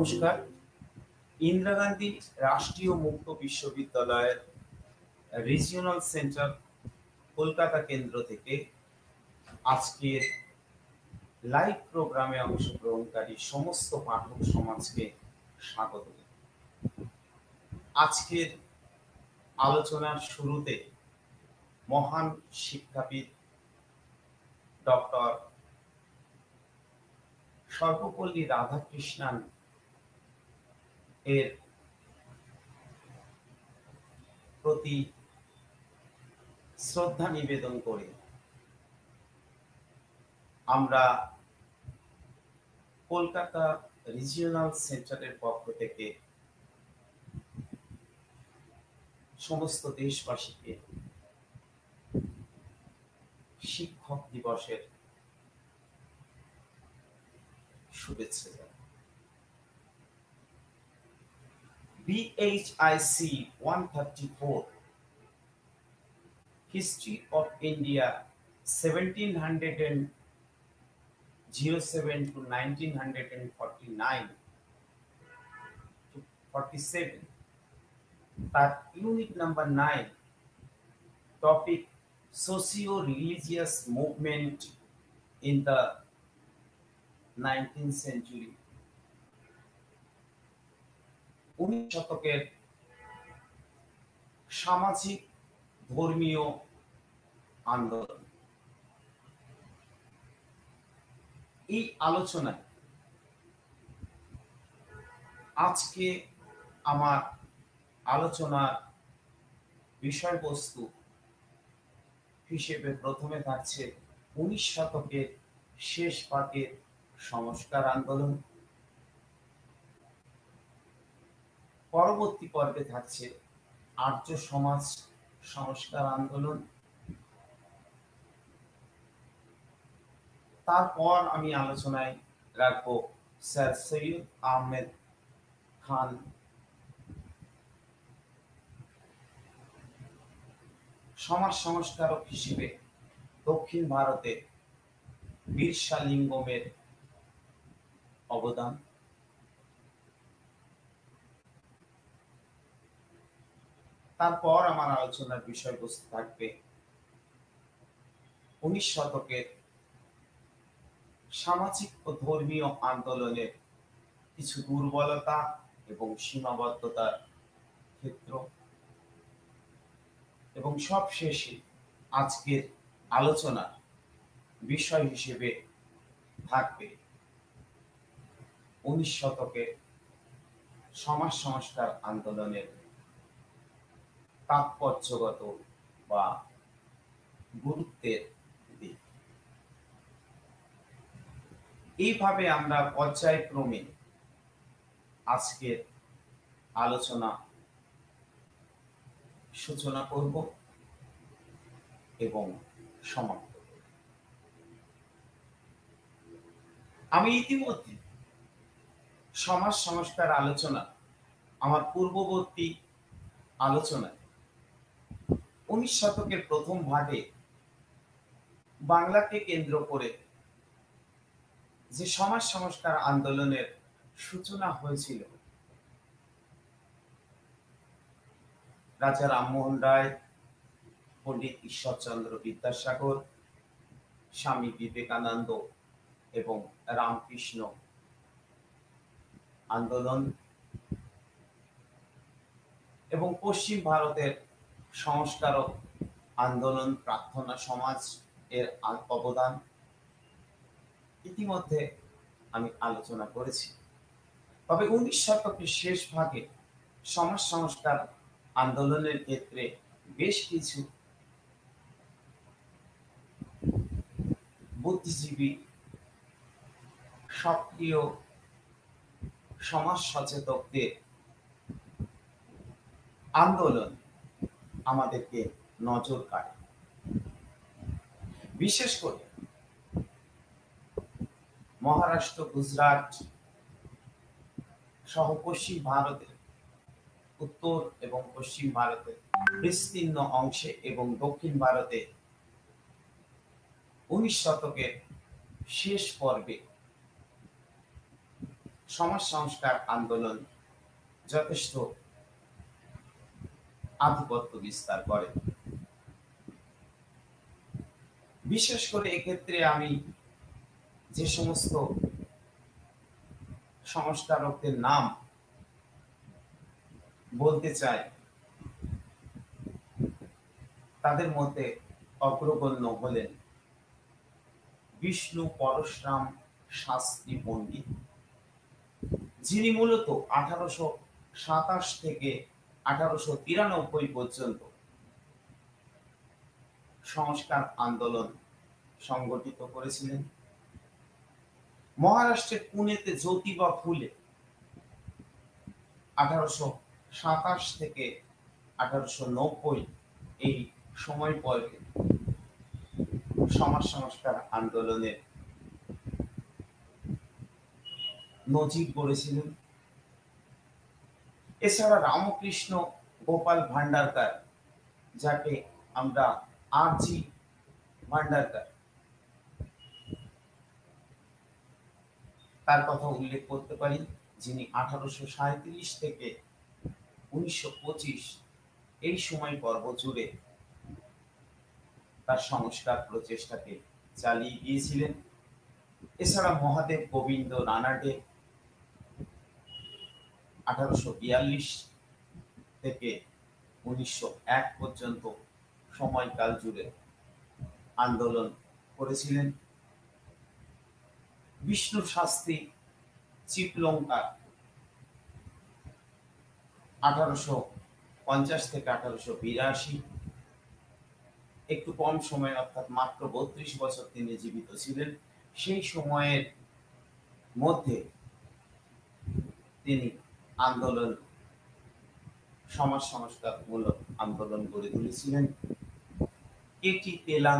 নমস্কার। ইন্দিরা গান্ধী রাষ্ট্রীয় মুক্ত বিশ্ববিদ্যালয়ের রিজিওনাল সেন্টার কলকাতা কেন্দ্র থেকে আজকের লাইভ প্রোগ্রামে অংশগ্রহণকারী সমস্ত পাঠক সমাজকে স্বাগত। আজকের আলোচনার শুরুতে মহান শিক্ষাবিদ ডক্টর সর্বপল্লী রাধাকৃষ্ণন এর প্রতি শ্রদ্ধা নিবেদন করে আমরা কলকাতা রিজিওনাল সেন্টারের পক্ষ থেকে সমস্ত দেশবাসীকে শিক্ষক দিবসের শুভেচ্ছা জানাই। BHIC 134 History of India 1707 to 1949 to 47, তার unit number 9, topic socio-religious movement in the 19th century। 19 শতকের সামাজিক ধর্মীয় আন্দোলন। এই আলোচনায় আজকে আমার আলোচনার বিষয়বস্তু হিসেবে প্রথমে থাকছে 19 শতকের শেষ ভাগের সংস্কার আন্দোলন, পরবর্তী পর্বে থাকছে আর্য সমাজ সংস্কার আন্দোলন, তারপর আমি আলোচনায় রাখবো স্যার সৈয়দ আহমেদ খান সমাজ সংস্কারক হিসেবে দক্ষিণ ভারতে বিরসা লিঙ্গমের অবদান, তারপর আমার আলোচনার বিষয়বস্তু থাকবে 19 শতকের সামাজিক ও ধর্মীয় আন্দোলনের কিছু দুর্বলতা এবং সীমাবদ্ধতার ক্ষেত্র, এবং সবশেষে আজকের আলোচনার বিষয় হিসেবে থাকবে 19 শতকের সমাজ সংস্কার আন্দোলনের তাৎপর্যগত বা গুরুত্বের দিক। এইভাবে আমরা পর্যায়ক্রমে আজকের আলোচনা সূচনা করব এবং সমাপ্ত করব। আমি ইতিমধ্যে সমাজ সংস্কার আলোচনা আমার পূর্ববর্তী আলোচনায় 19 শতকের প্রথম ভাগে বাংলাকে কেন্দ্র করে যে সমাজ সংস্কার আন্দোলনের সূচনা হয়েছিল, রাজা রামমোহন রায়, পণ্ডিত ঈশ্বরচন্দ্র বিদ্যাসাগর, স্বামী বিবেকানন্দ এবং রামকৃষ্ণ আন্দোলন, এবং পশ্চিম ভারতের সংস্কারক আন্দোলন, প্রার্থনা সমাজ এর অবদান ইতিমধ্যে আমি আলোচনা করেছি। তবে 19 শতকের শেষ ভাগে সমাজ সংস্কার আন্দোলনের ক্ষেত্রে বেশ কিছু বুদ্ধিজীবী, সক্রিয় সমাজ সচেতকদের আন্দোলন আমাদেরকে নজর কাড়ে। বিশেষ করে মহারাষ্ট্র, গুজরাট সহ পশ্চিম ভারতের, উত্তর এবং পশ্চিম ভারতের বিস্তীর্ণ অংশে এবং দক্ষিণ ভারতে 19 শতকের শেষ পর্বে সমাজ সংস্কার আন্দোলন যথেষ্ট আধিপত্য বিস্তার করে। বিশেষ করে এক্ষেত্রে আমি যে সমস্ত সংস্কারকদের নাম বলতে চাই তাদের মধ্যে অগ্রগণ্য হলেন বিষ্ণু পরশুরাম শাস্ত্রী পণ্ডিত, যিনি মূলত 1827 থেকে 1893 পর্যন্ত সংস্কার আন্দোলন সংগঠিত করেছিলেন। মহারাষ্ট্রের পুনেতে জ্যোতিবা ফুলে 1827 থেকে 1890 এই সময় পরে সমাজ সংস্কার আন্দোলনের নজির গড়েছিলেন। এছাড়া রামকৃষ্ণ গোপাল ভান্ডারকার, যাকে আমরা আর.জি. ভান্ডারকার, তার কথা উল্লেখ করতে পারি, যিনি 1837 থেকে 1925 এই সময় পর্ব জুড়ে তার সংস্কার প্রচেষ্টাকে চালিয়ে গিয়েছিলেন। এছাড়া মহাদেব গোবিন্দ রানাডে 1842 থেকে 1901 পর্যন্ত সময়কাল জুড়ে আন্দোলন করেছিলেন। বিষ্ণু শাস্ত্রী চিপলঙ্কার 1850 থেকে 1882, একটু কম সময় অর্থাৎ মাত্র 32 বছর তিনি জীবিত ছিলেন। সেই সময়ের মধ্যে তিনি আন্দোলন, সমাজ সংস্কারমূলক আন্দোলন গড়ে তুলেছিলেন। কেটি তেলাং,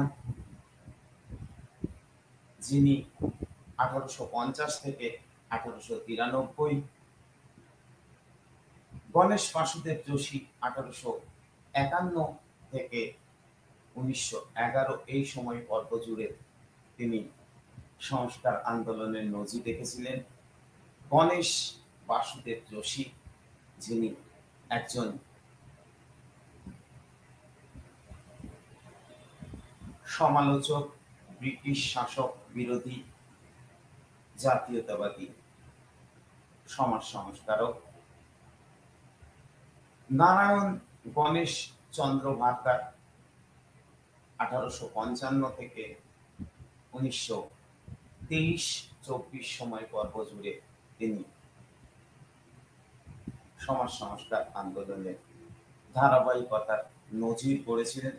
যিনি 1850 থেকে 1893, গণেশ বাসুদেব যোশী 1851 থেকে 1911 এই সময় পর্ব জুড়ে তিনি সংস্কার আন্দোলনের নজির রেখেছিলেন। গণেশ বাসুদেব যোশী, যিনি একজন সমালোচক, ব্রিটিশ শাসক বিরোধী জাতীয়তাবাদী সমাজ সংস্কারক। নারায়ণ গণেশ চন্দ্র ভারকার 1855 থেকে 1923-24 সময় পর্ব জুড়ে তিনি সমাজ সংস্কার আন্দোলনের ধারাবাহিকতার নজির গড়েছিলেন।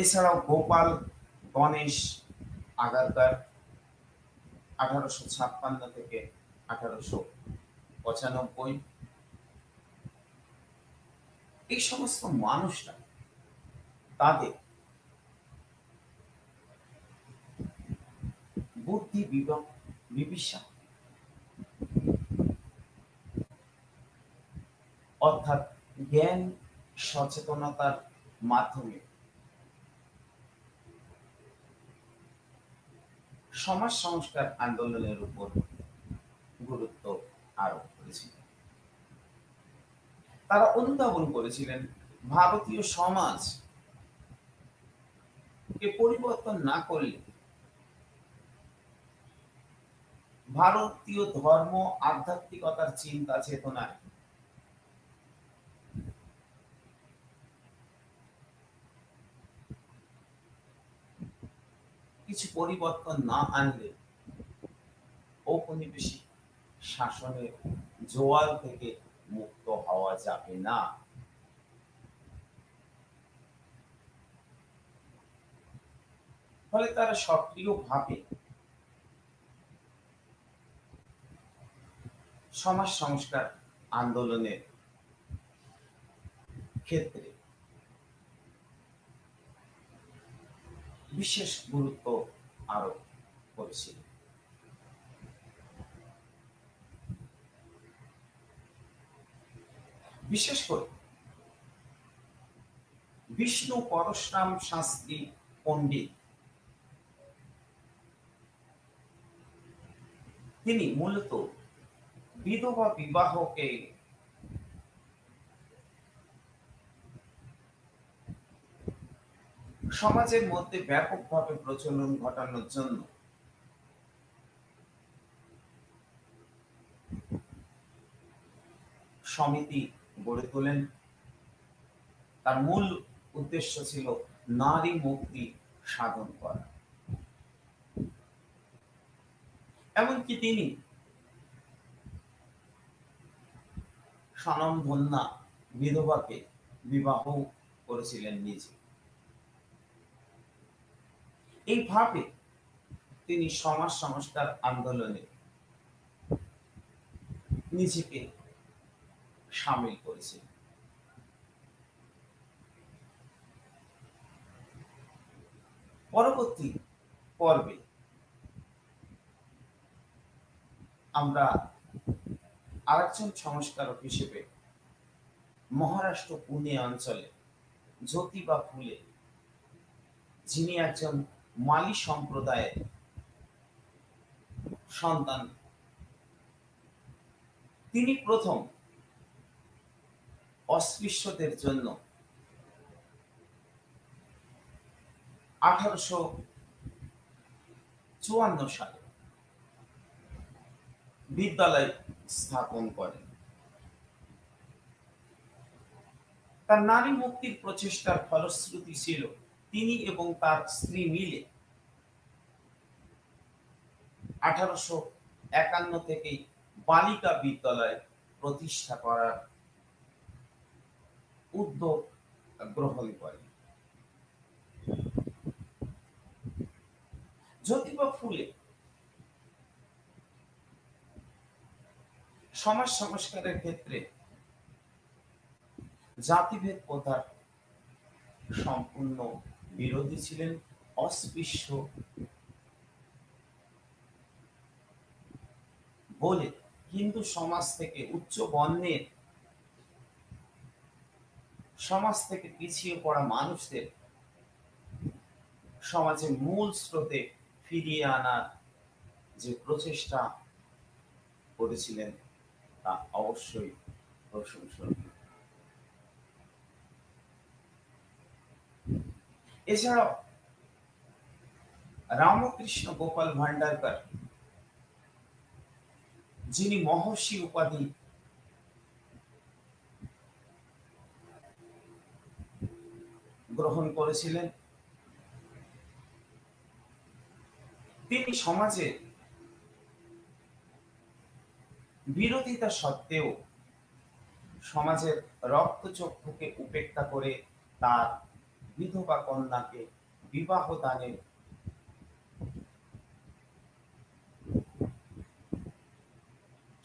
এছাড়াও গোপাল গণেশ আগারকার 1856 থেকে 1895, এই সমস্ত মানুষরা তাদের বুদ্ধি বিবিসা অর্থাৎ জ্ঞান সচেতনতার মাধ্যমে সমাজ সংস্কার আন্দোলনের উপর গুরুত্ব আরোপ করেছিলেন। তারা অনুধাবন করেছিলেন ভারতীয় সমাজ কে পরিবর্তন না করলে ভারতীয় ধর্ম আধ্যাত্মিকতার চিন্তা চেতনায় কিছু পরিবর্তন না আনলে ঔপনিবেশিক শাসনের জোয়াল থেকে মুক্ত হওয়া যাবে না। ফলে তারা সক্রিয়ভাবে সমাজ সংস্কার আন্দোলনের ক্ষেত্রে বিশেষ গুরুত্ব আরোপ করেছিল। বিশেষ করে বিষ্ণু পরশুরাম শাস্ত্রী পণ্ডিত তিনি মূলত বিধবা বিবাহকে সমাজের মধ্যে ব্যাপকভাবে প্রচলন ঘটানোর জন্য সমিতি গড়ে তোলেন। তার মূল উদ্দেশ্য ছিল নারী মুক্তি সাধন করা। এমনকি তিনি স্বনামধন্যা বিধবাকে বিবাহ করেছিলেন নিজে। এইভাবে তিনি সমাজ সংস্কার আন্দোলনে নিজেকে সামিল করেছিলেন। পরবর্তী পর্বে আমরা আরেকজন সংস্কারক হিসেবে মহারাষ্ট্র পুনে অঞ্চলে জ্যোতিবা ফুলে, যিনি একজন মালি সম্প্রদায়ের সন্তান, তিনি প্রথম অস্পৃশ্যদের জন্য 1854 সালে বিদ্যালয় স্থাপন করেন। তার নারী মুক্তির প্রচেষ্টার ফলশ্রুতি ছিল তিনি এবং তার স্ত্রী মিলে 1851 থেকে বালিকা বিদ্যালয় প্রতিষ্ঠা করার উদ্যোগ গ্রহণ করেন। জ্যোতিবা ফুলে সমাজ সংস্কারের ক্ষেত্রে জাতিভেদ প্রথার সম্পূর্ণ বিরোধী ছিলেন। অস্পৃশ্য বলে হিন্দু সমাজ থেকে উচ্চ বর্ণের সমাজ থেকে পিছিয়ে পড়া মানুষদের সমাজের মূল স্রোতে ফিরিয়ে আনার যে প্রচেষ্টা করেছিলেন তা অবশ্যই প্রশংসনীয়। এছাড়াও রামকৃষ্ণ গোপাল ভান্ডারকর, যিনি মহর্ষি উপাধি গ্রহণ করেছিলেন, তিনি সমাজে বিরোধিতা সত্ত্বেও সমাজের রক্তচক্ষুকে উপেক্ষা করে তার বিধবা কন্যাকে বিবাহ দানে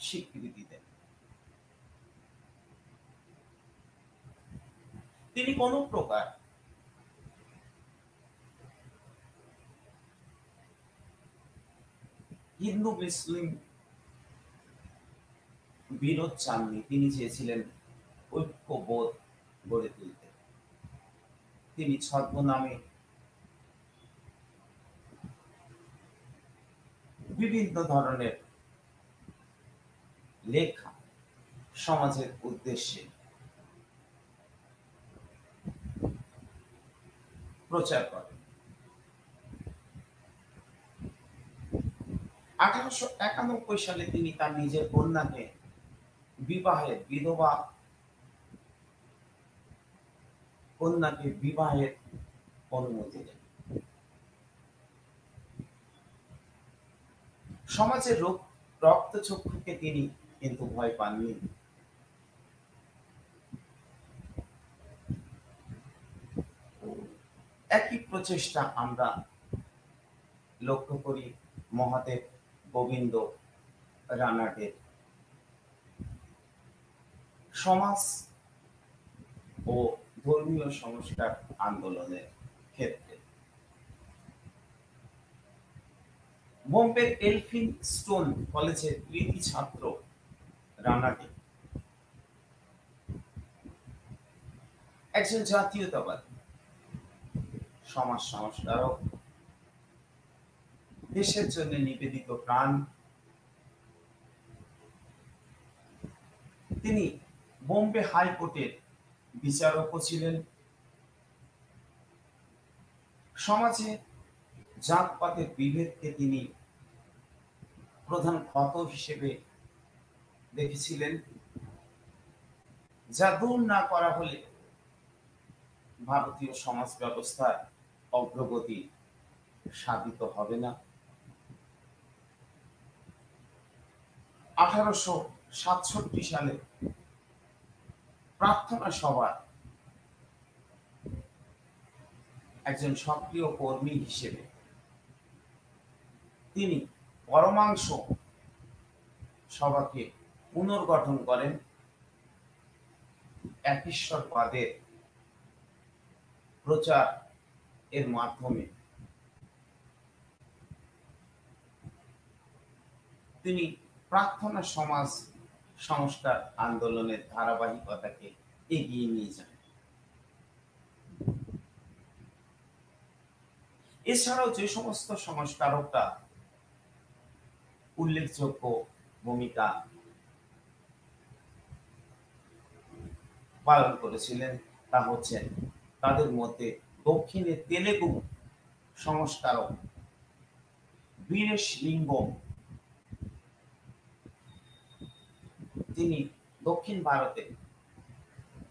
স্বীকৃতি দেন। তিনি কোন প্রকার হিন্দু মুসলিম বিরোধ চাননি, তিনি চেয়েছিলেন ঐক্যবোধ গড়ে তুলতে। তিনি ছদ্মনামে বিভিন্ন ধরনের লেখা সমাজের উদ্দেশ্যে প্রচার করেন। 1891 সালে তিনি তার নিজের কন্যাকে বিধবা কন্যাকে বিবাহের অনুমতি দেন। সমাজের রক্তচক্ষুকে তিনি কিন্তু ভয় পাননি। একই প্রচেষ্টা আমরা লক্ষ্য করি মহাদেব গোবিন্দ রানাডের সমাজ ও ধর্মীয় সংস্কার আন্দোলনের ক্ষেত্রে। বোম্বের এলফিনস্টোন কলেজের কৃতি ছাত্র রানাডে একজন জাতীয়তাবাদী সমাজ সংস্কারক, দেশের জন্য নিবেদিত প্রাণ, তিনি বোম্বে হাইকোর্টের বিচারকও ছিলেন। সমাজে জাতপাতের বিভেদকে তিনি প্রধান ক্ষত হিসেবে দেখেছিলেন, যা দূর না করা হলে ভারতীয় সমাজ ব্যবস্থার অগ্রগতি সাধিত হবে না। 1867 সালে প্রার্থনা সভার একজন সক্রিয় কর্মী হিসেবে তিনি পরমাংশ সভাকে পুনর্গঠন করেন একেশ্বরবাদের প্রচার এর মাধ্যমে। তিনি প্রার্থনা সমাজ সংস্কার আন্দোলনের ধারাবাহিকতাকে এগিয়ে নিয়ে যান। এছাড়াও যে সমস্ত সংস্কারকরা উল্লেখযোগ্য ভূমিকা পালন করেছিলেন তা হচ্ছেন, তাদের মধ্যে দক্ষিণে তেলেগু সংস্কারক বীরেশ লিঙ্গম। তিনি দক্ষিণ ভারতে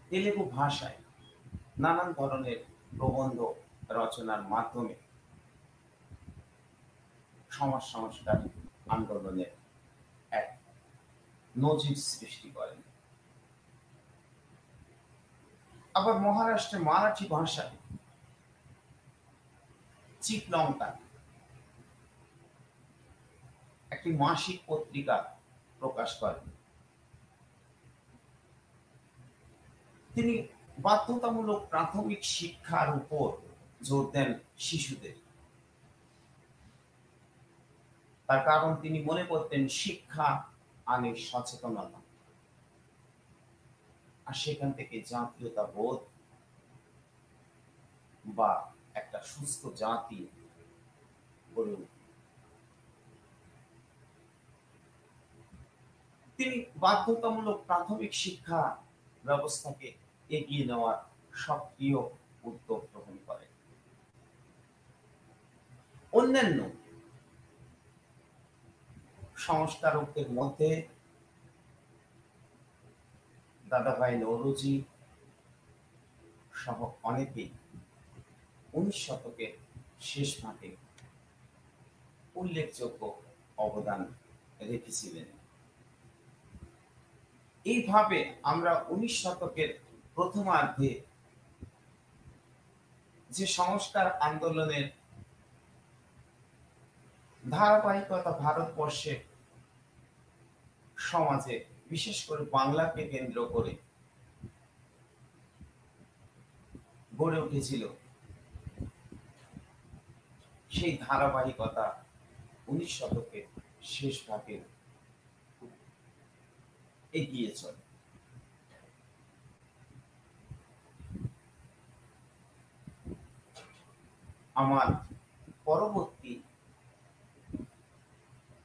তেলেগু ভাষায় নানান ধরনের প্রবন্ধ রচনার মাধ্যমে সমাজ সংস্কার আন্দোলনের এক নজির সৃষ্টি করেন। আবার মহারাষ্ট্রে মারাঠি ভাষায় চিকলঙ্কা একটি মাসিক পত্রিকা প্রকাশ করেন। তিনি বাধ্যতামূলক প্রাথমিক শিক্ষার উপর জোর দেন শিশুদের। তার কারণ তিনি মনে করতেন শিক্ষা আনে সচেতনতা, আর সেখান থেকে জাতীয়তা বোধ বা একটা সুস্থ জাতি গড়ে উঠবে। তিনি বাধ্যতামূলক প্রাথমিক শিক্ষা ব্যবস্থাকে এগিয়ে নেওয়ার সক্রিয় উদ্যোগ গ্রহণ করেন। অন্যান্য সংস্কারকদের মধ্যে দাদাভাই নওরোজি সহ অনেকেই 19 শতকের শেষ ভাগে উল্লেখযোগ্য অবদান রেখেছিলেন। এইভাবে আমরা 19 শতকের প্রথমার্ধে যে সংস্কার আন্দোলনের ধারাবাহিকতা ভারতবর্ষে সমাজে, বিশেষ করে বাংলাকে কেন্দ্র করে গড়ে উঠেছিল, সেই ধারাবাহিকতা 19 শতকের শেষ ভাগে এগিয়ে চলে। আমার পরবর্তী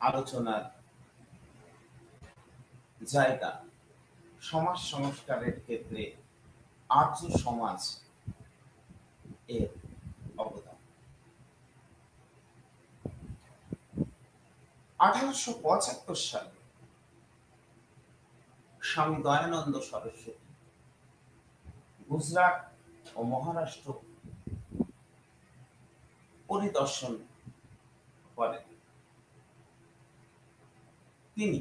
আলোচনার জায়গা সমাজ সংস্কারের ক্ষেত্রে আর্য সমাজ এর অবদান। 1875 সালে স্বামী দয়ানন্দ সরস্বতী গুজরাট ও মহারাষ্ট্র পরিদর্শন করেন। তিনি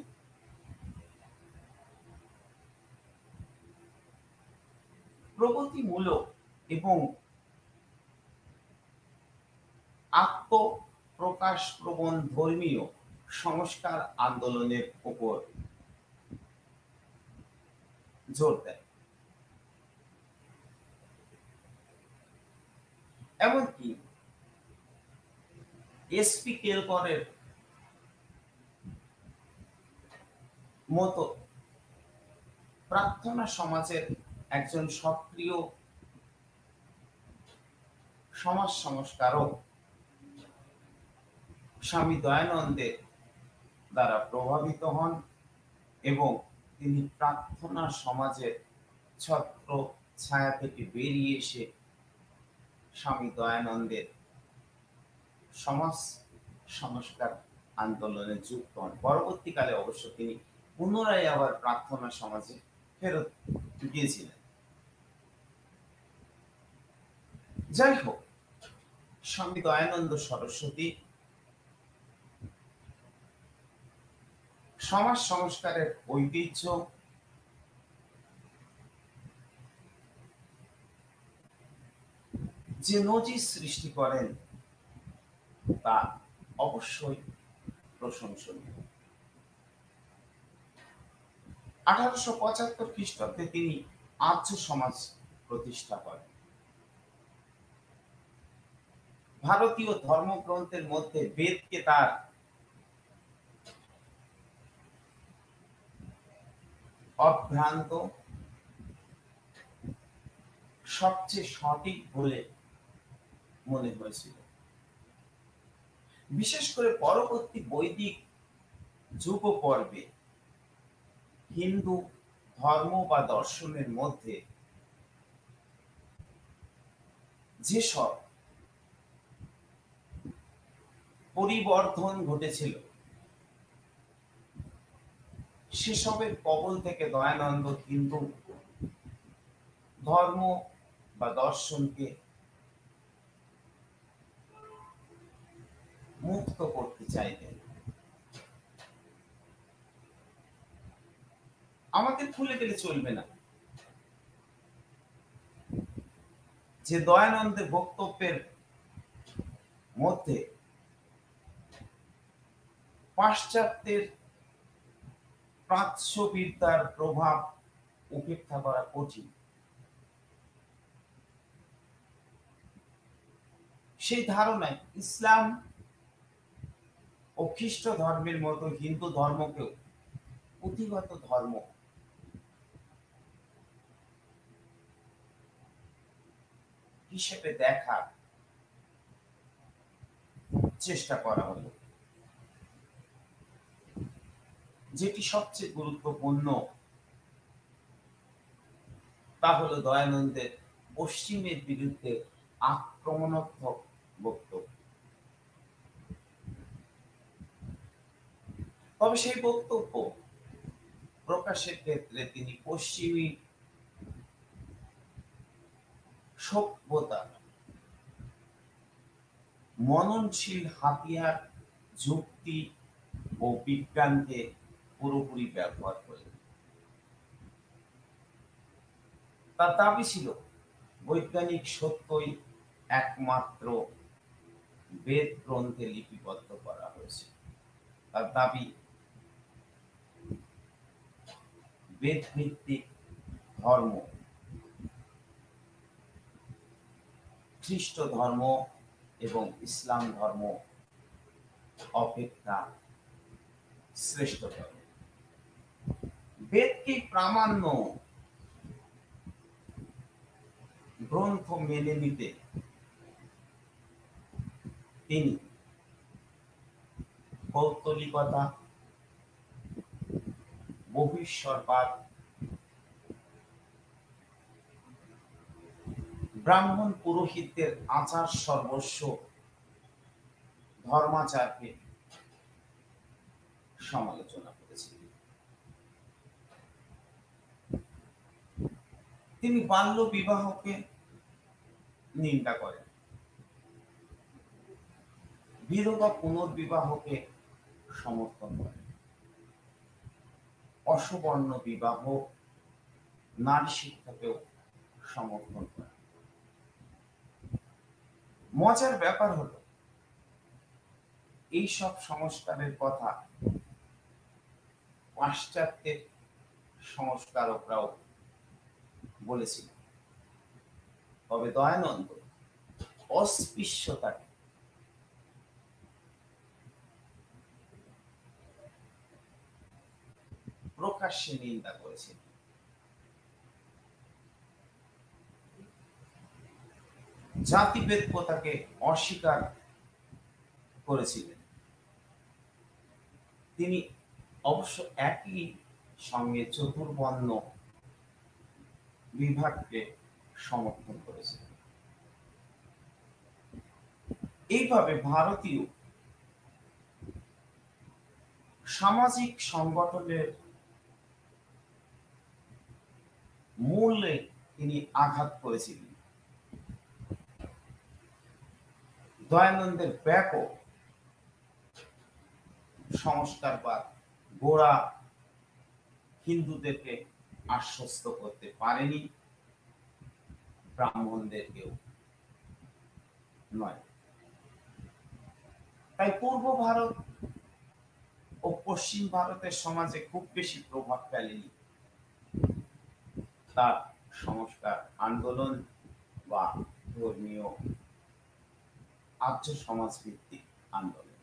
প্রগতিমূলক এবং আত্মপ্রকাশপ্রবণ ধর্মীয় সংস্কার আন্দোলনের উপর জোর দেন। এমনকি এসপি কেলকরের মতো প্রার্থনা সমাজের একজন সক্রিয় সমাজ সংস্কারক স্বামী দয়ানন্দের দ্বারা প্রভাবিত হন এবং তিনি প্রার্থনা সমাজের ছত্র ছায়া থেকে বেরিয়ে এসে স্বামী দয়ানন্দের সমাজ সংস্কার আন্দোলনে যুক্ত হন। পরবর্তীকালে অবশ্য তিনি পুনরায় আবার প্রার্থনা সমাজে ফেরত গিয়েছিলেন। যাই হোক, স্বামী দয়ানন্দ সরস্বতী সমাজ সংস্কারের ঐতিহ্য যে নজির সৃষ্টি করেন তা অবশ্যই প্রশংসনীয়। 1875 খ্রিস্টাব্দে তিনি আর্য সমাজ প্রতিষ্ঠা করেন। ভারতীয় ধর্মগ্রন্থের মধ্যে বেদকে তার অভ্রান্ত সবচেয়ে সঠিক বলে মনে হয়েছিল। বিশেষ করে পরবর্তী বৈদিক যুগ পর্বে হিন্দু ধর্ম বা দর্শনের মধ্যে যেসব পরিবর্তন ঘটেছিল সেসবের কবল থেকে দয়ানন্দ হিন্দু ধর্ম বা দর্শনকে মুক্ত করতে চাইতেন। আমাদের ভুলে গেলে চলবে না যে দয়ানন্দের বক্তব্যের মধ্যে পাশ্চাত্যের প্রাচ্যবিদ্যার প্রভাব উপেক্ষা করা কঠিন। সেই ধারণায় ইসলাম ও খ্রিস্ট ধর্মের মতো হিন্দু ধর্মকেও পুঁথিগত ধর্ম হিসেবে দেখার চেষ্টা করা হলো। যেটি সবচেয়ে গুরুত্বপূর্ণ তা হলো দয়ানন্দের পশ্চিমের বিরুদ্ধে আক্রমণাত্মক বক্তব্য। তবে সেই বক্তব্য প্রকাশের ক্ষেত্রে তিনি পশ্চিমী সভ্যতা মননশীল হাতিয়ার যুক্তি ও বিজ্ঞানকে পুরোপুরি ব্যবহার করেন। তার দাবি ছিল বৈজ্ঞানিক সত্যই একমাত্র বেদ গ্রন্থে লিপিবদ্ধ করা হয়েছে। তার দাবি বেদ ভিত্তিক ধর্ম খ্রিস্ট ধর্ম এবং ইসলাম ধর্ম অপেক্ষা শ্রেষ্ঠতর। বেদকে প্রামাণ্য গ্রন্থ মেনে নিতে তিনি পৌত্তলিকতা, বহিঃশ্বরবাদ, ব্রাহ্মণ পুরোহিতদের আচার সর্বস্ব ধর্মাচারকে সমালোচনা করেছিলেন। তিনি বাল্য বিবাহকে নিন্দা করেন, বিধবা পুনর্বিবাহকে সমর্থন করেন, অসবর্ণ বিবাহ, নারী শিক্ষাকেও সমর্থন করেন। মজার ব্যাপার হলো এই সব সংস্কারের কথা পাশ্চাত্যের সংস্কারকরাও বলেছিল। তবে দয়ানন্দ অস্পৃশ্যতাকে প্রকাশ্যে নিন্দা করেছেন। জাতিভেদ প্রথাকে অস্বীকার করেছিলেন। তিনি অবশ্য একই সঙ্গে চতুর্বর্ণ বিভাগকে সমর্থন করেছে। এইভাবে ভারতীয় সামাজিক সংগঠনের মূলে তিনি আঘাত করেছিলেন। দয়ানন্দের ব্যাপক সংস্কারবাদ গোড়া হিন্দুদেরকে আশ্বস্ত করতে পারেনি, ব্রাহ্মণদেরকেও নয়। তাই পূর্ব ভারত ও পশ্চিম ভারতের সমাজে খুব বেশি প্রভাব ফেলেনি তার সংস্কার আন্দোলন বা ধর্মীয় আর্য সমাজ ভিত্তিক আন্দোলন।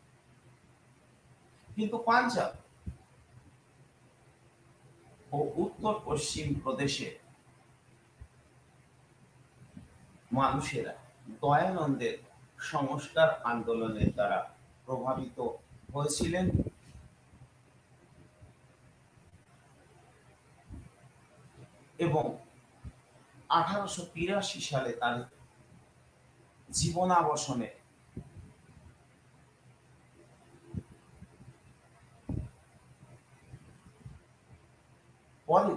কিন্তু পাঞ্জাব ও উত্তর পশ্চিম প্রদেশের মানুষেরা দয়ানন্দের সংস্কার আন্দোলনের দ্বারা প্রভাবিত হয়েছিলেন এবং 1883 সালে তার জীবনাবসানে পরে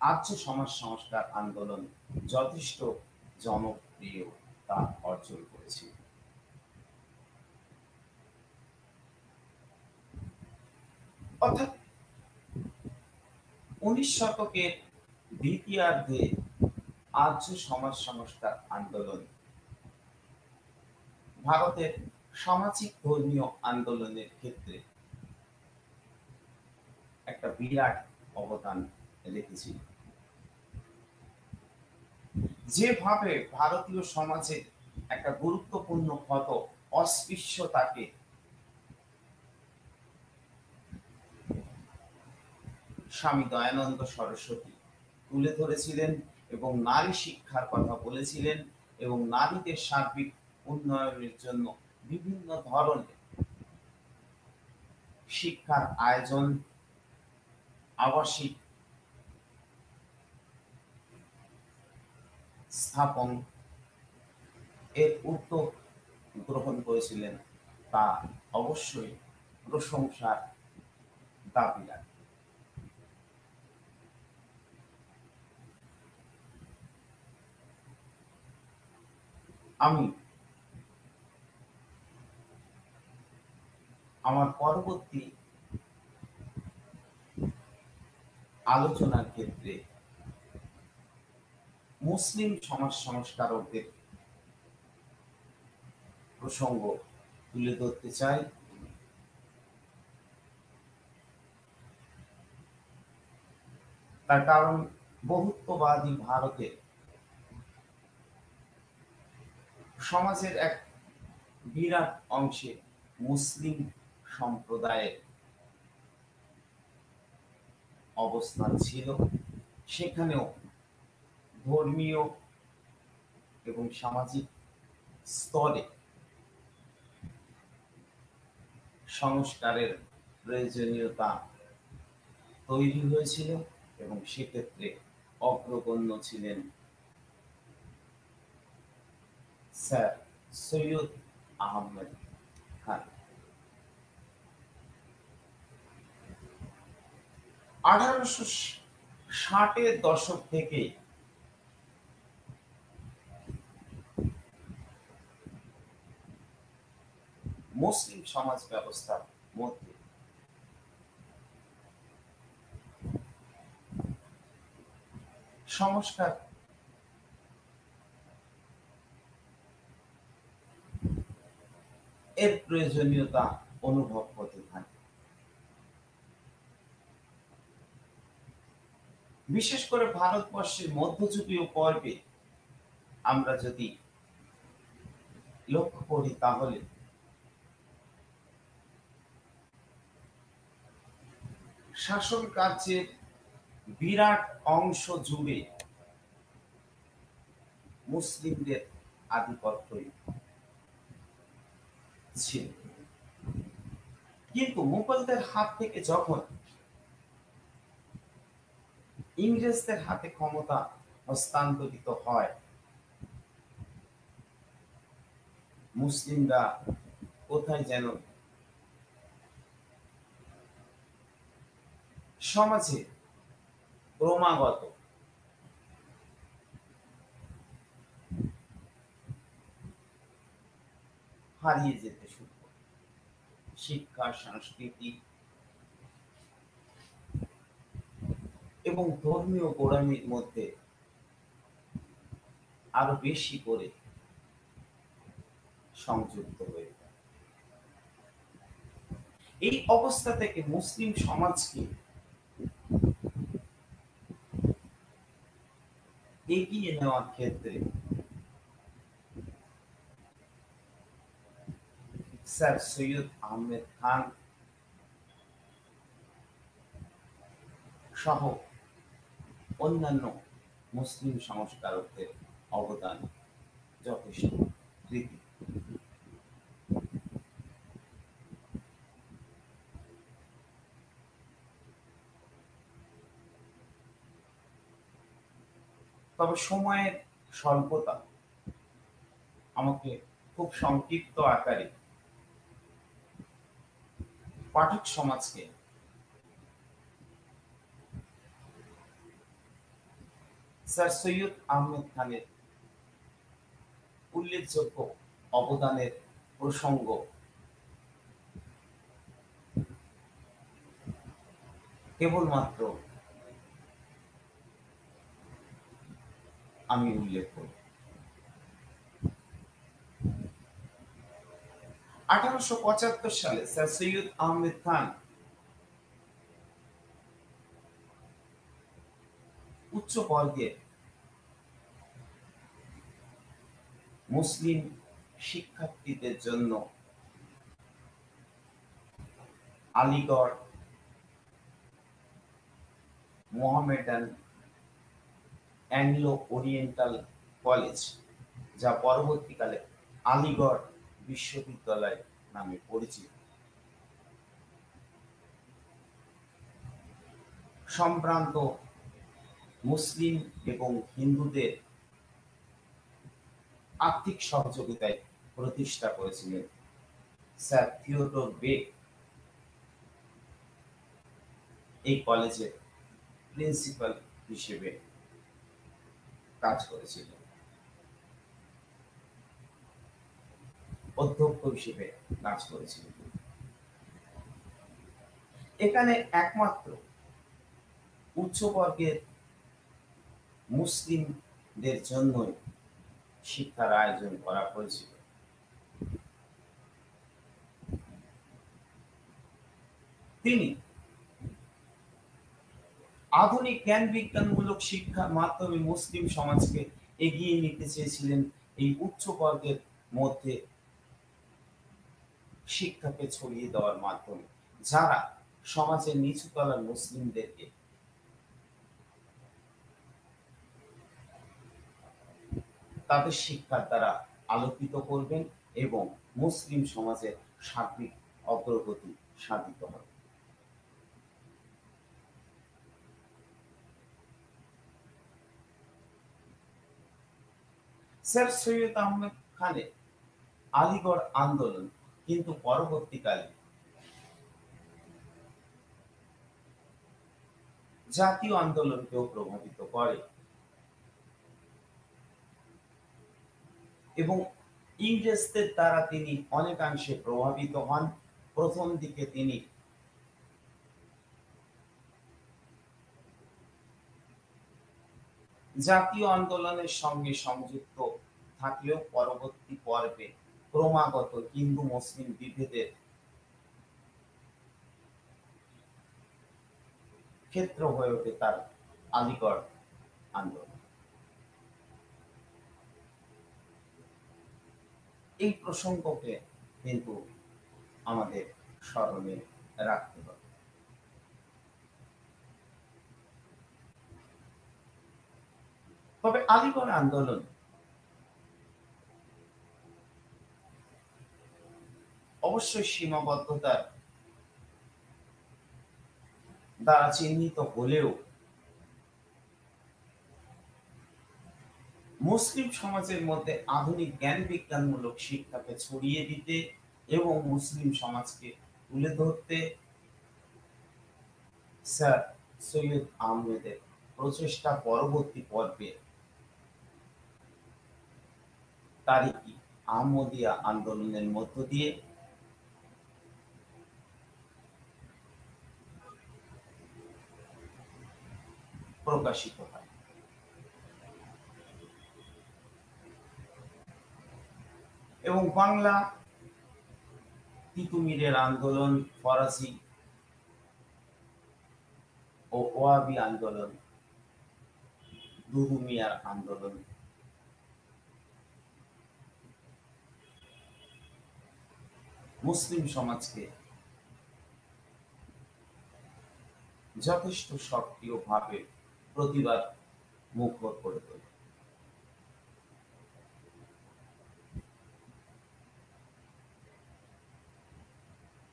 আর্য সমাজ সংস্কার আন্দোলন যথেষ্ট জনপ্রিয়তা অর্জন করেছিল। অর্থাৎ 19 শতকের দ্বিতীয়ার্ধে আর্য সমাজ সংস্কার আন্দোলন ভারতের সামাজিক ধর্মীয় আন্দোলনের ক্ষেত্রে একটা বিরাট অবদান রেখেছিল। যেভাবে ভারতীয় সমাজের একটা গুরুত্বপূর্ণ ক্ষত অস্পৃশ্যতাকে স্বামী দয়ানন্দ সরস্বতী তুলে ধরেছিলেন এবং নারী শিক্ষার কথা বলেছিলেন এবং নারীদের সার্বিক উন্নয়নের জন্য বিভিন্ন ধরনের শিক্ষার আয়োজন, আবাসিক স্থাপন এর উদ্যোগ গ্রহণ করেছিলেন, তা অবশ্যই প্রশংসার দাবি রাখে। আমি আমার পরবর্তী আলোচনার ক্ষেত্রে মুসলিম সমাজ সংস্কারকদের প্রসঙ্গ তুলে ধরতে চাই। তার কারণ বহুত্ববাদী ভারতে সমাজের এক বিরাট অংশে মুসলিম সম্প্রদায়ের অবস্থান ছিল। সেখানেও ধর্মীয় এবং সামাজিক স্তরে সংস্কারের প্রয়োজনীয়তা তৈরি হয়েছিল এবং সেক্ষেত্রে অগ্রগণ্য ছিলেন স্যার সৈয়দ আহমেদ খান। 1860-এর দশক থেকে মুসলিম সমাজ ব্যবস্থার মধ্যে সংস্কার এর প্রয়োজনীয়তা অনুভব করতে থাকে। বিশেষ করে ভারতবর্ষের মধ্যযুগীয় পর্বে আমরা যদি লক্ষ্য করি তাহলে শাসন কার্যের বিরাট অংশ জুড়ে মুসলিমদের আধিপত্যই ছিল। কিন্তু মুঘলদের হাত থেকে যখন ইংরেজদের হাতে ক্ষমতা হস্তান্তরিত হয়, মুসলিমরা কোথায় যেন সমাজে ক্রমাগত হারিয়ে যেতে শুরু করে। শিক্ষা, সংস্কৃতি এবং ধর্মীয় গোড়ামির মধ্যে আরো বেশি করে সংযুক্ত হয়ে যায়। এই অবস্থা থেকে মুসলিম সমাজকে এগিয়ে নেওয়ার ক্ষেত্রে স্যার সৈয়দ আহমেদ খান সহ অন্যান্য মুসলিম সংস্কারকদের অবদান যথেষ্ট কৃতি। তবে সময়ের স্বল্পতা আমাকে খুব সংক্ষিপ্ত আকারে পাঠক সমাজকে স্যার সৈয়দ আহমেদ খানের উল্লেখযোগ্য অবদানের প্রসঙ্গ কেবলমাত্র আমি উল্লেখ করব। 1875 সালে স্যার সৈয়দ আহমেদ খান উচ্চ বর্গের মুসলিম শিক্ষার্থীদের জন্য Aligarh Mohammedan Anglo oriental college, যা পরবর্তীকালে আলিগড় বিশ্ববিদ্যালয় নামে পরিচিত, সম্ভ্রান্ত মুসলিম এবং হিন্দুদের আর্থিক সহযোগিতায় প্রতিষ্ঠা করেছিলেন স্যার থিওডোর বেক। এই কলেজের প্রিন্সিপাল হিসেবে কাজ করেছিলেন, অধ্যক্ষ হিসেবে কাজ করেছিলেন। এখানে একমাত্র উচ্চবর্গের মুসলিমদের জন্যই শিক্ষার আয়োজন করা হয়েছিল। তিনি আধুনিক জ্ঞান বিজ্ঞানমূলক শিক্ষার মাধ্যমে মুসলিম সমাজকে এগিয়ে নিতে চেয়েছিলেন। এই উচ্চ বর্গের মধ্যে শিক্ষাকে ছড়িয়ে দেওয়ার মাধ্যমে, যারা সমাজের নিচু তলার মুসলিমদেরকে তাদের শিক্ষার দ্বারা আলোকিত করবেন এবং মুসলিম সমাজের সার্বিক অগ্রগতি সাধিত হবে। স্যার সৈয়দ আহমেদ খানের আলিগড় আন্দোলন কিন্তু পরবর্তীকালে জাতীয় আন্দোলনকেও প্রভাবিত করে এবং ইংরেজদের দ্বারা তিনি অনেকাংশে প্রভাবিত হন। প্রথম দিকে তিনি জাতীয় আন্দোলনের সঙ্গে সংযুক্ত থাকলেও পরবর্তী পর্বে ক্রমাগত হিন্দু মুসলিম বিভেদের ক্ষেত্র হয়ে ওঠে তার আলিগড় আন্দোলন। এই প্রসঙ্গকে কিন্তু আমাদের স্মরণে রাখতে হবে। তবে আলিগড় আন্দোলন অবশ্যই সীমাবদ্ধতার দ্বারা চিহ্নিত হলেও মুসলিম সমাজের মধ্যে আধুনিক জ্ঞান বিজ্ঞানমূলক শিক্ষাকে ছড়িয়ে দিতে এবং মুসলিম সমাজকে তুলে ধরতে স্যার সৈয়দ আহমেদের প্রচেষ্টা পরবর্তী পর্বে তারিকি আহমদিয়া আন্দোলনের মধ্য দিয়ে প্রকাশিত হয় এবং বাংলা তিতুমিরের আন্দোলন, ফরাসি ও ওয়াহাবি আন্দোলন, দুদু মিয়ার আন্দোলন, মুসলিম সমাজকে যথেষ্ট সক্রিয়ভাবে প্রতিবাদ মুখর করে তোলে।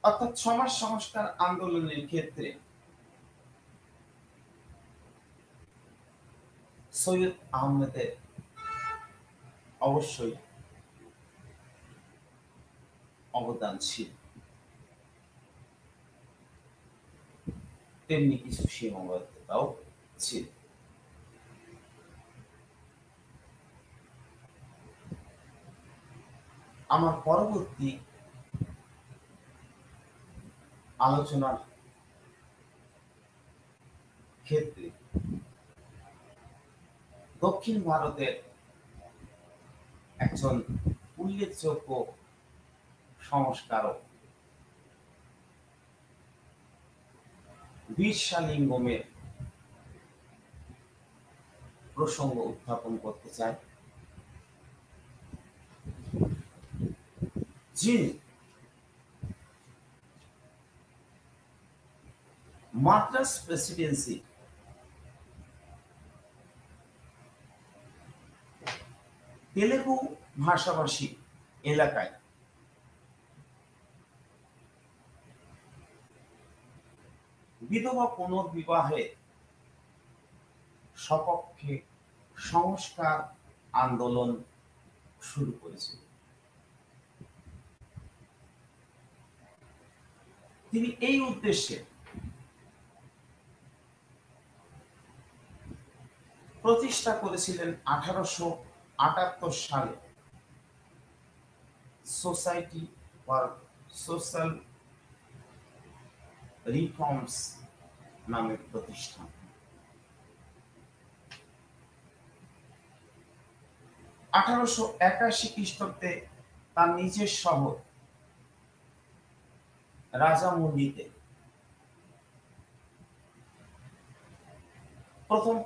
অর্থাৎ সমাজ সংস্কার আন্দোলনের ক্ষেত্রে সৈয়দ আহমেদের অবশ্যই অবদান ছিল, তেমনি কিছু সীমাবদ্ধতাও ছিল। আমার পরবর্তী আলোচনার ক্ষেত্রে দক্ষিণ ভারতের একজন উল্লেখযোগ্য সংস্কারক বীরসালিঙ্গমের প্রসঙ্গ উত্থাপন করতে চাই, যিনি মাদ্রাস প্রেসিডেন্সি তেলেগু ভাষাভাষী এলাকায় বিধবা পুনর্বিবাহের সপক্ষে সংস্কার আন্দোলন শুরু করেছিল। তিনি এই উদ্দেশ্যে প্রতিষ্ঠা করেছিলেন 1878 সালে সোসাইটি ফর সোশ্যাল রিফর্মস নামের প্রতিষ্ঠান। 1881 খ্রিস্টাব্দে তার নিজের শহর রাজামুন্ডিতে প্রথম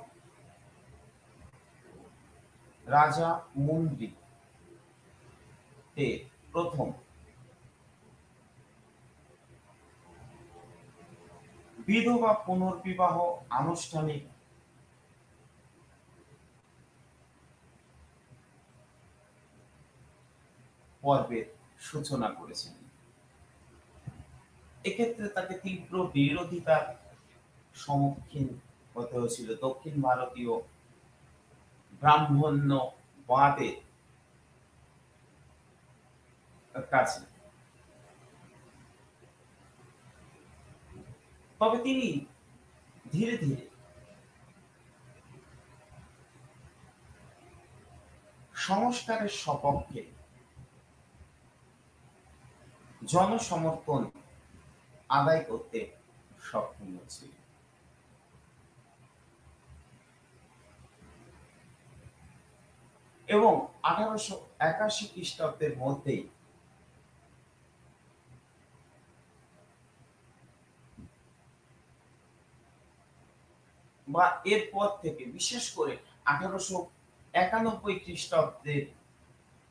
রাজামুন্ডিতে প্রথম বিধবা পুনর্বিবাহ আনুষ্ঠানিক পর্বের সূচনা করেছিলেন। এক্ষেত্রে তাকে তীব্র বিরোধিতার সম্মুখীন হতে হয়েছিল দক্ষিণ ভারতীয় ব্রাহ্মণ্যবাদের কাছে। তবে তিনি ধীরে ধীরে সংস্কারের সপক্ষে জনসমর্থন আদায় করতে সক্ষম হয়েছিল। এবং 1881 খ্রিস্টাব্দের মধ্যেই বা এরপর থেকে বিশেষ করে 1891 খ্রিস্টাব্দের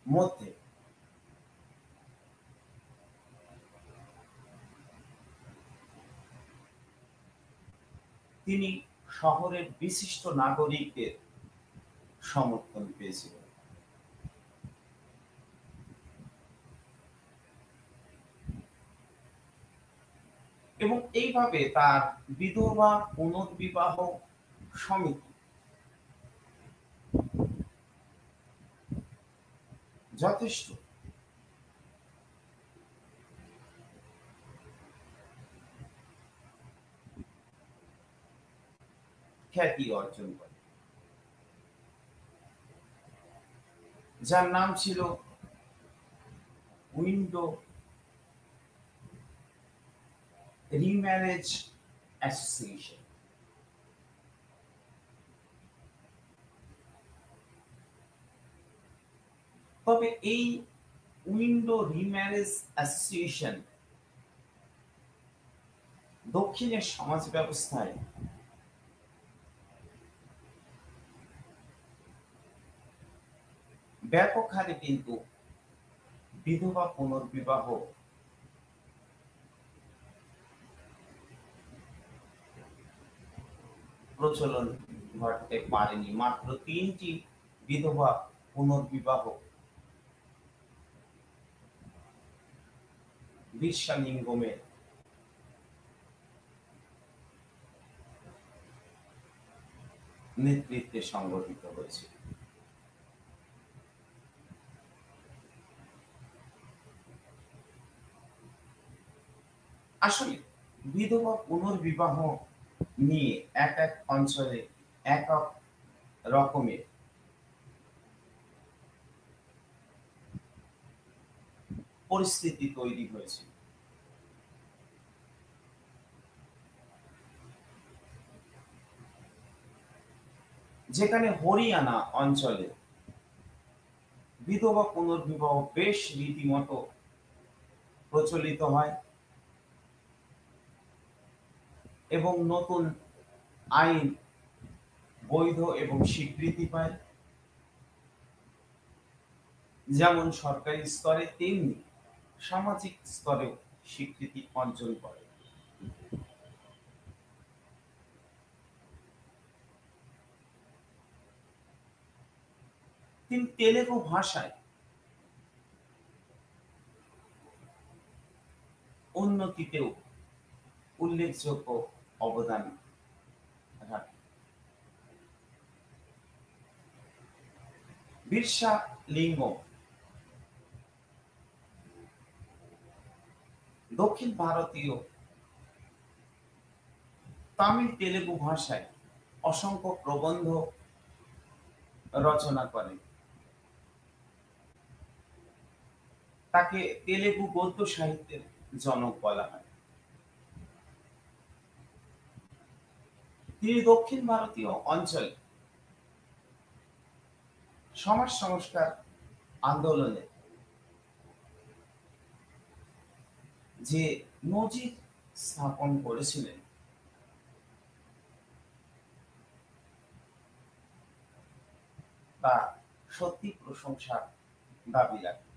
মধ্যে তিনি শহরের বিশিষ্ট নাগরিকদের সমর্থন পেয়েছিলেন। এবং এইভাবে তার বিধবা পুনর্বিবাহ সমিতি যথেষ্ট খ্যাতি অর্জন করে, যার নাম ছিল উইন্ডো রিম্যারেজ অ্যাসোসিয়েশন। তবে এই উইন্ডো রিম্যারেজ অ্যাসোসিয়েশন দক্ষিণের সমাজ ব্যবস্থায় ব্যাপক হারে কিন্তু বিধবা পুনর্বিবাহ প্রচলন ঘটতে পারেনি। মাত্র 3টি বিধবা পুনর্বিবাহ বিরসালিঙ্গমের নেতৃত্বে সংগঠিত হয়েছে। আসলে বিধবা পুনর্বিবাহ নিয়ে এক এক অঞ্চলে এক এক রকমের পরিস্থিতি তৈরি হয়েছে। যেখানে হরিয়ানা অঞ্চলে বিধবা পুনর্বিবাহ বেশ রীতিমতো প্রচলিত হয় এবং নতুন আইন বৈধ এবং স্বীকৃতি পায়, যেমন সরকারি স্তরে তেমনি সামাজিক স্তরেও স্বীকৃতি অর্জন করে। তিনি তেলেগু ভাষায় উন্নতিতেও উল্লেখযোগ্য অবদান রাখে। বিরসালিঙ্গম দক্ষিণ ভারতীয় তামিল তেলেগু ভাষায় অসংখ্য প্রবন্ধ রচনা করেন। তাকে তেলেগু গদ্য সাহিত্যের জনক বলা হয়। তিনি দক্ষিণ ভারতীয় অঞ্চলে সমাজ সংস্কার আন্দোলনে যে নজির স্থাপন করেছিলেন তা সত্যি প্রশংসার দাবি রাখে।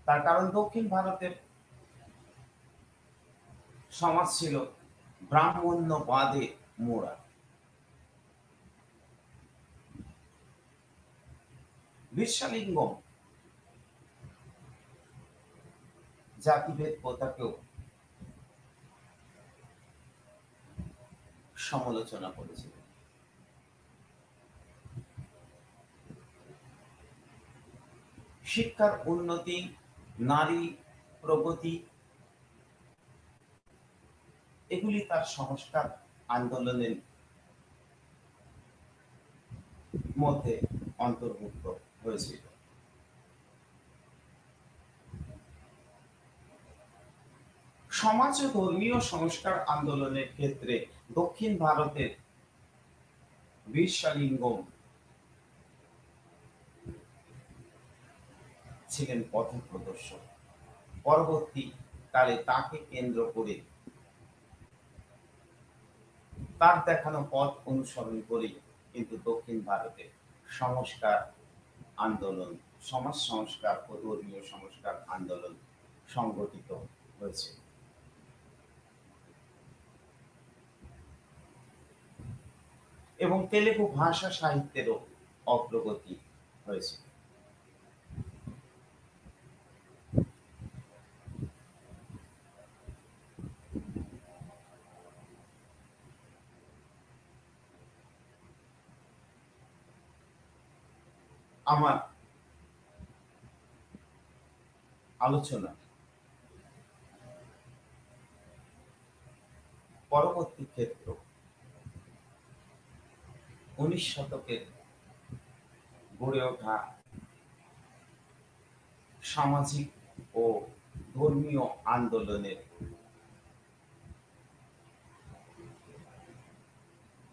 তার কারণ দক্ষিণ ভারতের সমাজ ছিল ব্রাহ্মণ্যবাদে মোড়া। বিরসালিঙ্গম জাতিভেদ প্রথাকেও সমালোচনা করেছিলেন। শিক্ষার উন্নতি, নারী প্রগতি এগুলি তার সংস্কার আন্দোলনের মধ্যে অন্তর্ভুক্ত হয়েছিল। সমাজ ও ধর্মীয় সংস্কার আন্দোলনের ক্ষেত্রে দক্ষিণ ভারতের বিরসালিঙ্গম ছিলেন পথপ্রদর্শক। পরবর্তীকালে তাকে কেন্দ্র করে তার দেখানো পথ অনুসরণ করে কিন্তু দক্ষিণ ভারতে সংস্কার আন্দোলন, সমাজ সংস্কার ও ধর্মীয় সংস্কার আন্দোলন সংগঠিত হয়েছে। এবং তেলেগু ভাষা সাহিত্যেরও অগ্রগতি হয়েছে। আমার আলোচনা পরবর্তী ক্ষেত্র 19 শতকের গড়ে ওঠা সামাজিক ও ধর্মীয় আন্দোলনের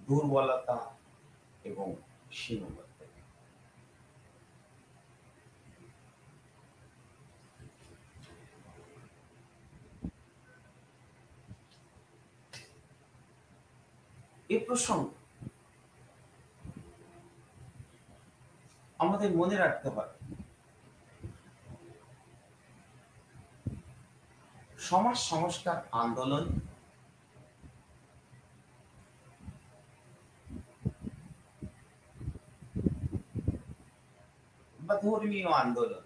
দুর্বলতা এবং সীমাবদ্ধতা। এই প্রসঙ্গে আমাদের মনে রাখতে হবে সমাজ সংস্কার আন্দোলন বা ধর্মীয় আন্দোলন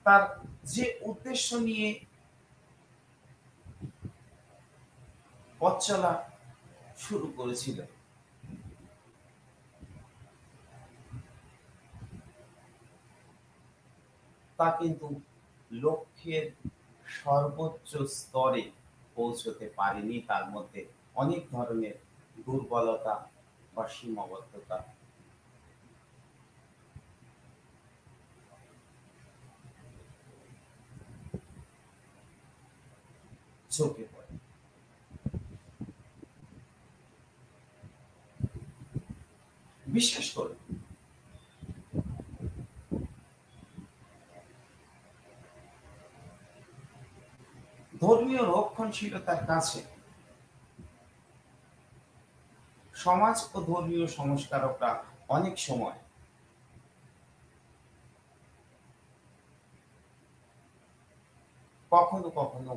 তার যে উদ্দেশ্য নিয়ে পথ চলা শুরু করেছিল তা কিন্তু লক্ষ্যের সর্বোচ্চ স্তরে পৌঁছতে পারেনি। তার মধ্যে অনেক ধরনের দুর্বলতা বা সীমাবদ্ধতা চোখে পড়ে। বিশেষ করে ধর্মীয় রক্ষণশীলতার কাছে সমাজ ও ধর্মীয় সংস্কারকরা অনেক সময় কখনো কখনো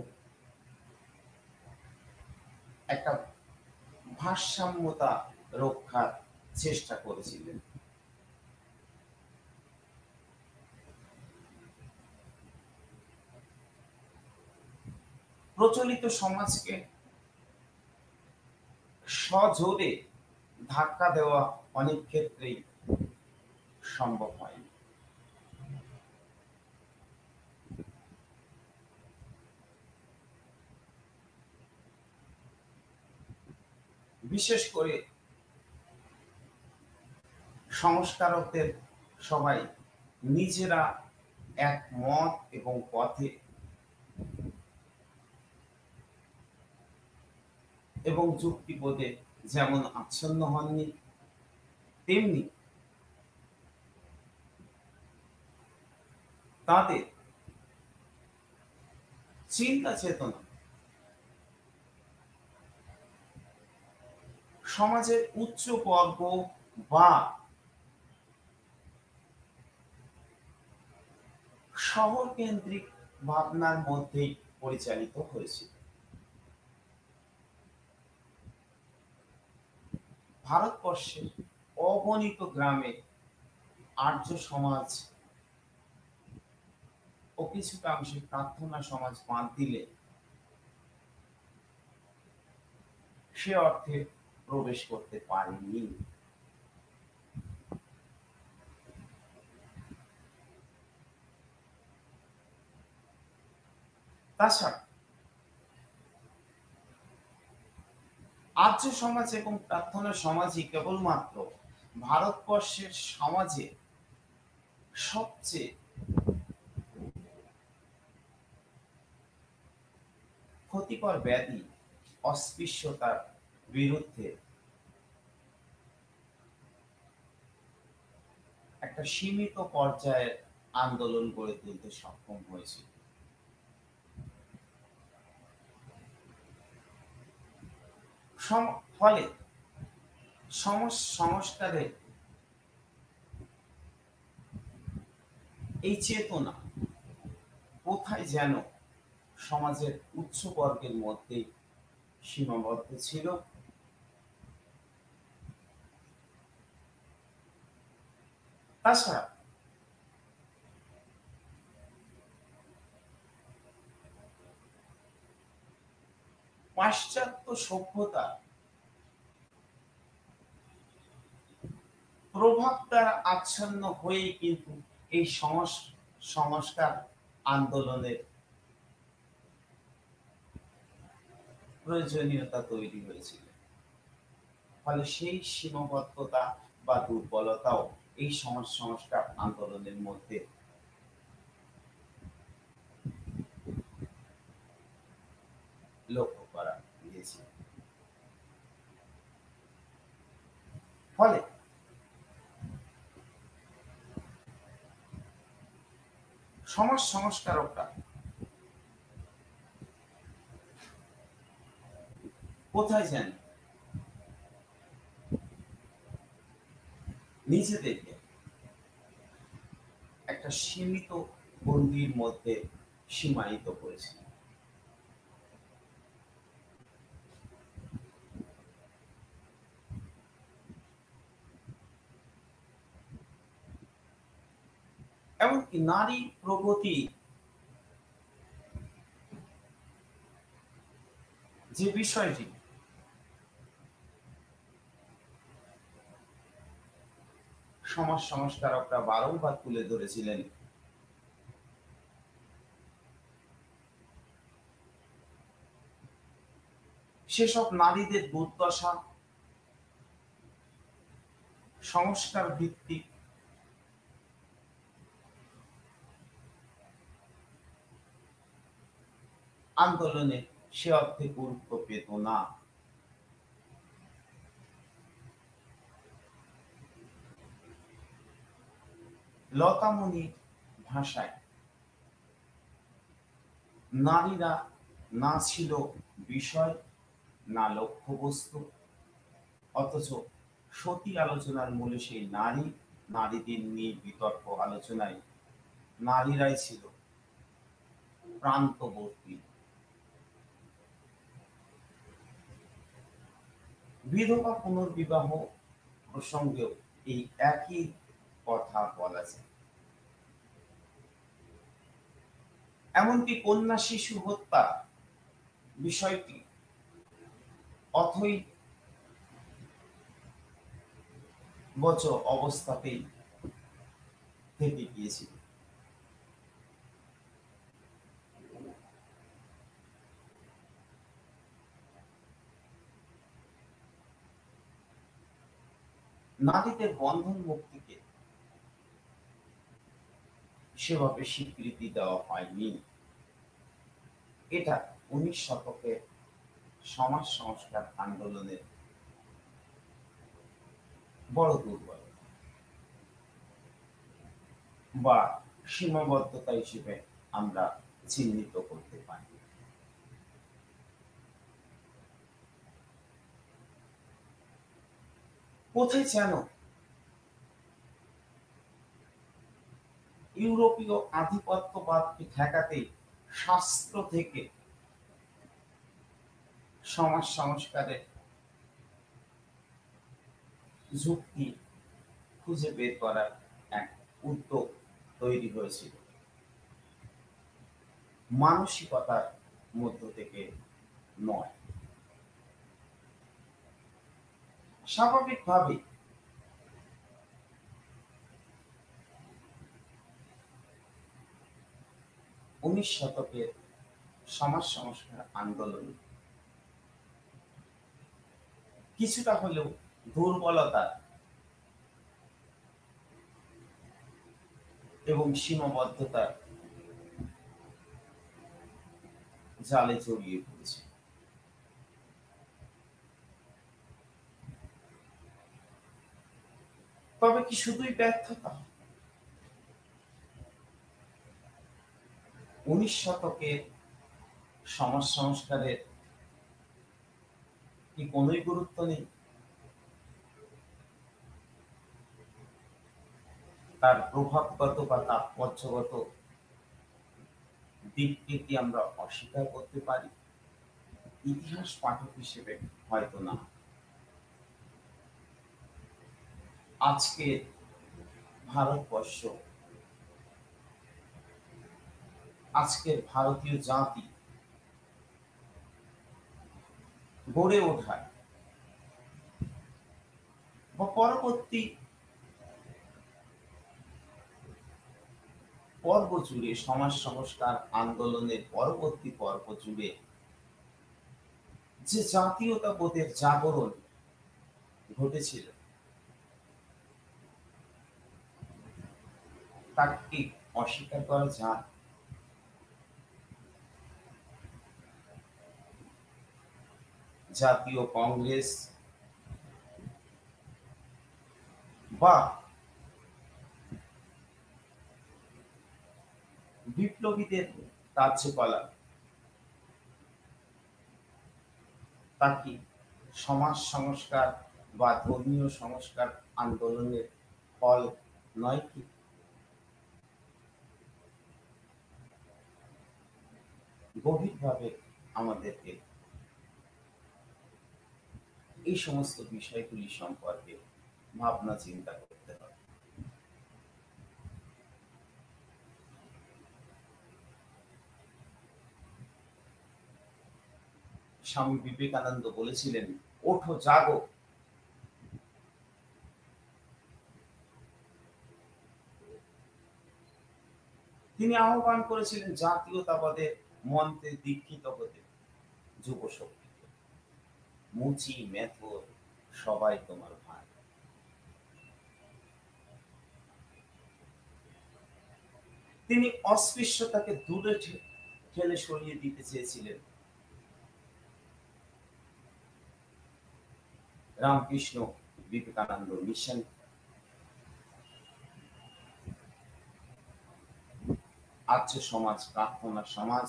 একটা ভারসাম্যতা রক্ষার চেষ্টা করেছিলেন। প্রচলিত সমাজকে সজোরে ধাক্কা দেওয়া অনেক ক্ষেত্রেই সম্ভব হয়। বিশেষ করে সংস্কারকদের সবাই নিজেরা এক মত এবং পথে এবং যুক্তিবোধে যেমন আচ্ছন্ন হননি, তেমনি তাদের চিন্তা চেতনা সমাজের উচ্চ বর্গ বা শহর কেন্দ্রিক ভাবনার মধ্যেই পরিচালিত হয়েছিল। ভারতবর্ষের অগণিত গ্রামে আর্য সমাজ ও কিছুটা অংশে প্রার্থনা সমাজ বাদ দিলে সে অর্থে প্রবেশ করতে পারেনি। তাছাড়া আর্য সমাজ এবং প্রার্থনা সমাজই কেবলমাত্র ভারতবর্ষের সমাজে সবচেয়ে ক্ষতিকর ব্যাধি অস্পৃশ্যতার বিরুদ্ধে একটা সীমিত পর্যায়ের আন্দোলন গড়ে তুলতে সক্ষম হয়েছিল। ফলে সংস্কারে এই চেতনা কোথায় যেন সমাজের উচ্চ বর্গের মধ্যে সীমাবদ্ধ ছিল। তাছাড়া পাশ্চাত্য সভ্যতা প্রভাব দ্বারা আচ্ছন্ন হয়েই কিন্তু এই সংস্কার আন্দোলনের প্রয়োজনীয়তা তৈরি হয়েছিল। ফলে সেই সীমাবদ্ধতা বা দুর্বলতাও এই সমাজ সংস্কার আন্দোলনের মধ্যে লক্ষ্য করা গিয়েছে। ফলে সমাজ সংস্কারকরা কোথায় যেন নিজেদেরকে একটা সীমিত গণ্ডির মধ্যে সীমায়িত করেছিল। এমনকি নারী প্রগতি যে বিষয়টি সমাজ সংস্কারকরা বারংবার তুলে ধরেছিলেন, সেসব নারীদের দুর্দশা সংস্কার ভিত্তিক আন্দোলনে সে অর্থে গুরুত্ব পেত না। লতামনির ভাষায় নারীরা না ছিল বিষয়, না লক্ষ্যবস্তু, অথচ সতী আলোচনার মূলে সেই নারী, নারীদের নিয়ে বিতর্ক আলোচনায় নারীরাই ছিল প্রান্তবর্তী। বিধবা পুনর্বিবাহ প্রসঙ্গেও এই একই কথা বলা যায়। এমনকি কন্যা শিশু হত্যা বিষয়টি অথৈবচ অবস্থাতেই থেকে গিয়েছিল। নারীদের বন্ধন মুক্তিকে সেভাবে স্বীকৃতি দেওয়া হয়নি। এটা 19 শতকের সমাজ সংস্কার আন্দোলনের বড় দুর্বলতা বা সীমাবদ্ধতা হিসেবে আমরা চিহ্নিত করতে পারি। কোথায় যেন ইউরোপীয় আধিপত্যবাদকে ঠেকাতে শাস্ত্র থেকে সমাজ সংস্কারের যুক্তি খুঁজে বের করার এক উদ্যোগ তৈরি হয়েছিল, মানসিকতার মধ্য থেকে নয়। স্বাভাবিকভাবে 19 শতকের সমাজ সংস্কার আন্দোলন কিছুটা হলেও দুর্বলতা এবং সীমাবদ্ধতার জালে জড়িয়ে পড়েছে। তবে কি শুধুই ব্যর্থতা? 19 শতকের সমাজ সংস্কারের কি কোনোই গুরুত্ব নেই? তার প্রভাবগত বা তাৎপর্যগত দিককে কি আমরা অস্বীকার করতে পারি? ইতিহাস পাঠক হিসেবে হয়তো না। আজকে ভারতবর্ষ, আজকের ভারতীয় জাতি গড়ে ওঠায় বা পরবর্তী পর্ব জুড়ে, সমাজ সংস্কার আন্দোলনের পরবর্তী পর্ব জুড়ে যে জাতীয়তাবোধের জাগরণ ঘটেছিল তাকে কি অস্বীকার করা যায়? জাতীয় কংগ্রেস বা বিপ্লবীদের কার্যকলাপ তা কি সমাজ সংস্কার বা ধর্মীয় সংস্কার আন্দোলনের ফল নয় কি? গভীরভাবে আমাদেরকে এই সমস্ত বিষয়গুলি সম্পর্কে ভাবনা চিন্তা করতে হবে। স্বামী বিবেকানন্দ বলেছিলেন, ওঠো জাগো। তিনি আহ্বান করেছিলেন জাতীয়তাবাদের মন্ত্রে দীক্ষিত হতে যুব শক্তিকে। মুচি মেথর সবাই তোমার ভাই। তিনি অস্পৃশ্যতাকে দূরে ঠেলে সরিয়ে দিতে চেয়েছিলেন। রামকৃষ্ণ বিবেকানন্দ মিশন আর্য সমাজ, প্রার্থনা সমাজ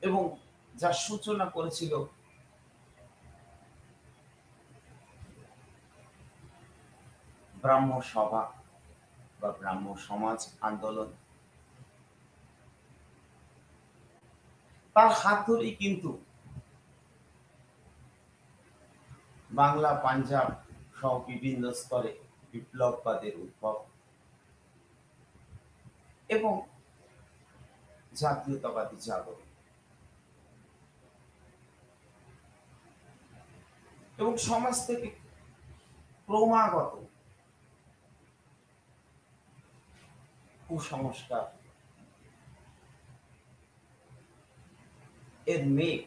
এবং যার সূচনা করেছিল ব্রাহ্ম সভা বা ব্রাহ্ম সমাজ আন্দোলন, তার হাত ধরেই কিন্তু বাংলা, পাঞ্জাব সহ বিভিন্ন স্তরে বিপ্লববাদের উদ্ভব এবং জাতীয়তাবাদী জাগরণ এবং সমাজ থেকে ক্রমাগত কুসংস্কার এর মেঘ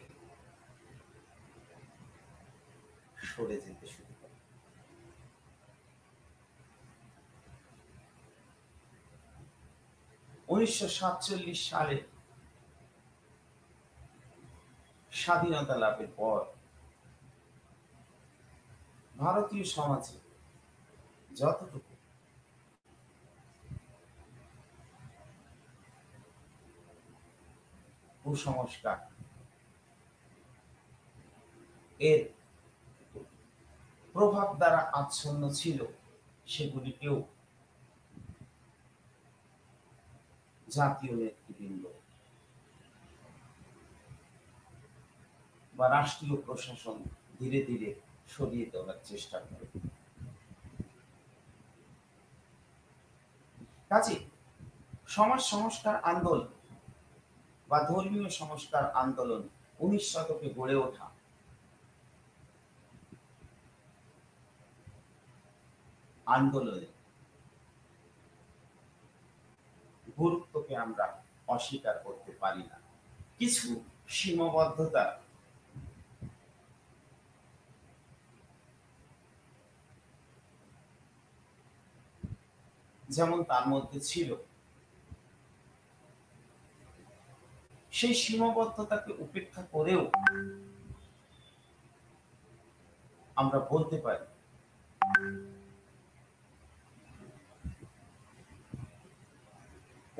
সরে যেতে শুরু করে। 1947 সালে স্বাধীনতা লাভের পর ভারতীয় সমাজে যতটুকু কুসংস্কার এর প্রভাব দ্বারা আচ্ছন্ন ছিল, সেগুলিকেও জাতীয় নেতৃবৃন্দ বা রাষ্ট্রীয় প্রশাসন ধীরে ধীরে সরিয়ে দেওয়ার চেষ্টা করে। কাজে সমাজ সংস্কার আন্দোলন বা ধর্মীয় সংস্কার আন্দোলন 19 শতকে গড়ে ওঠা আন্দোলনে গুরুত্বকে আমরা অস্বীকার করতে পারি না। কিছু সীমাবদ্ধতা যেমন তার মধ্যে ছিল, সেই সীমাবদ্ধতাকে উপেক্ষা করেও আমরা বলতে পারি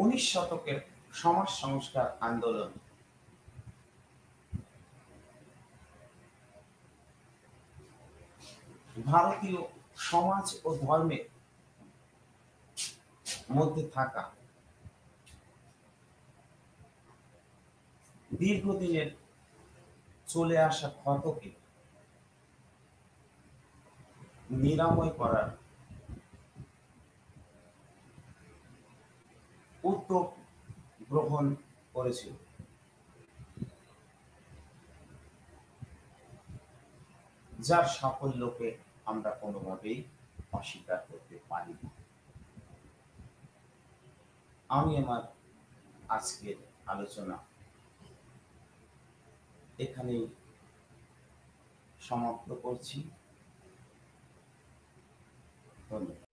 19 শতকের সমাজ সংস্কার আন্দোলন ভারতীয় সমাজ ও ধর্মের মধ্যে থাকা দীর্ঘদিনের চলে আসা ক্ষতকে নিরাময় করার উদ্যোগ গ্রহণ করেছিল, যার সাফল্যকে আমরা কোনোভাবেই অস্বীকার করতে পারি না। আমি আমার আজকের আলোচনা এখানেই সমাপ্ত করছি। ধন্যবাদ।